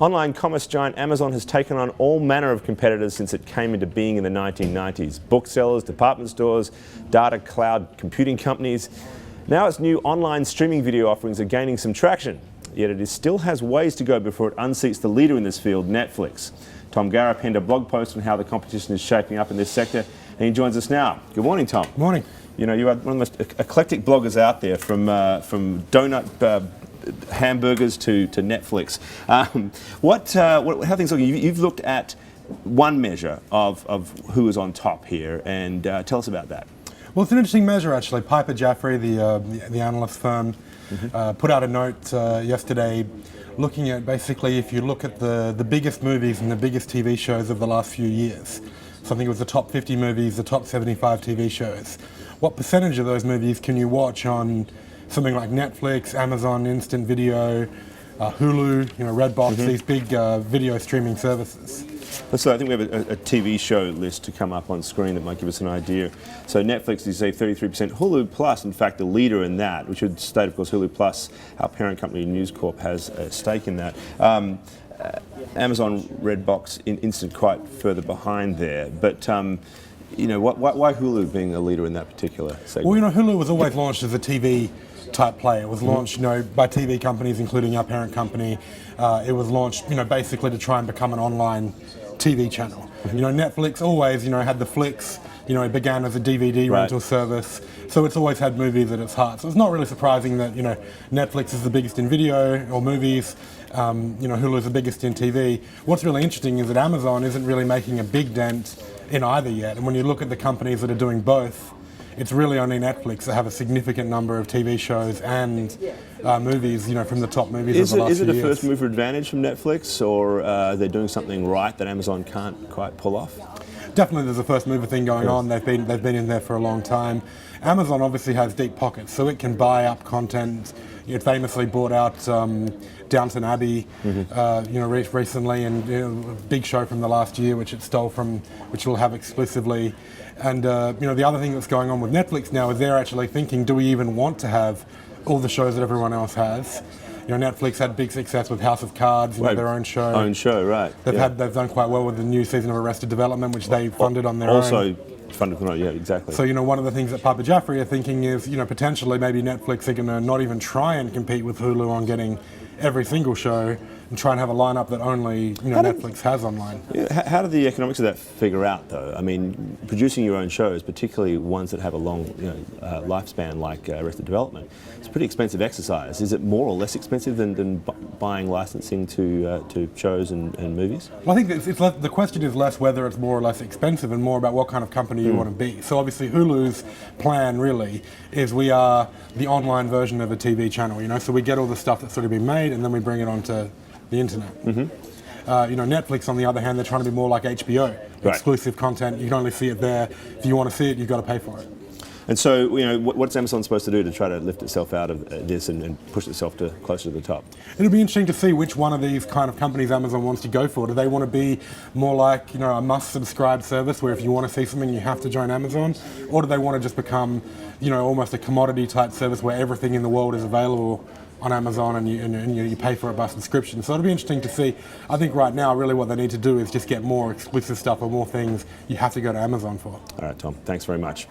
Online commerce giant Amazon has taken on all manner of competitors since it came into being in the 1990s. Booksellers, department stores, data cloud computing companies. Now its new online streaming video offerings are gaining some traction, yet it still has ways to go before it unseats the leader in this field, Netflix. Tom Garra penned a blog post on how the competition is shaping up in this sector, and he joins us now. Good morning, Tom. Good morning. You know, you are one of the most eclectic bloggers out there, from donut hamburgers to Netflix. How things looking? You've looked at one measure of who is on top here, and tell us about that. Well, it's an interesting measure, actually. Piper Jaffray, the analyst firm, put out a note yesterday looking at, basically, if you look at the biggest movies and the biggest TV shows of the last few years. So I think it was the top 50 movies, the top 75 TV shows. What percentage of those movies can you watch on something like Netflix, Amazon Instant Video, Hulu, Redbox, these big video streaming services? So I think we have a TV show list to come up on screen that might give us an idea. So Netflix, you say 33%. Hulu Plus, in fact, the leader in that, which would state, of course, Hulu Plus, our parent company News Corp, has a stake in that. Amazon Redbox Instant quite further behind there. But why Hulu being a leader in that particular segment? Well, Hulu was always launched as a TV type play. It was launched, by TV companies, including our parent company. It was launched, basically to try and become an online TV channel. Netflix always, had the flicks. It began as a DVD rental service, so it's always had movies at its heart. So it's not really surprising that, Netflix is the biggest in video or movies, Hulu is the biggest in TV. What's really interesting is that Amazon isn't really making a big dent in either yet. And when you look at the companies that are doing both, it's really only Netflix that have a significant number of TV shows and movies, from the top movies of the last few years. Is it a first mover advantage from Netflix, or are they doing something right that Amazon can't quite pull off? Definitely there's a first mover thing going on. They've been in there for a long time. Amazon obviously has deep pockets, so it can buy up content. It famously bought out Downton Abbey, recently, and a big show from the last year, which it stole from, which we'll have exclusively. And the other thing that's going on with Netflix now is they're actually thinking, do we even want to have all the shows that everyone else has? Netflix had big success with House of Cards, their own show. Own show, right. They've done quite well with the new season of Arrested Development, which they funded on their own. Also funded from, yeah, exactly. So, one of the things that Piper Jaffray are thinking is, potentially maybe Netflix are going to not even try and compete with Hulu on getting every single show and try and have a lineup that only Netflix has online. How do the economics of that figure out, though? I mean, producing your own shows, particularly ones that have a long lifespan like Arrested Development, it's a pretty expensive exercise. Is it more or less expensive than buying licensing to shows and movies? Well, I think the question is less whether it's more or less expensive and more about what kind of company you want to be. So obviously Hulu's plan really is we are the online version of a TV channel, so we get all the stuff that's already been made and then we bring it onto the internet. Netflix, on the other hand, they're trying to be more like HBO, exclusive content. You can only see it there. If you want to see it, you've got to pay for it. And so, what's Amazon supposed to do to try to lift itself out of this and push itself closer to the top? It'll be interesting to see which one of these kind of companies Amazon wants to go for. Do they want to be more like, a must-subscribe service where if you want to see something, you have to join Amazon? Or do they want to just become, almost a commodity-type service where everything in the world is available on Amazon and you pay for it by subscription? So it'll be interesting to see. I think right now, really what they need to do is just get more exclusive stuff or more things you have to go to Amazon for. All right, Tom. Thanks very much.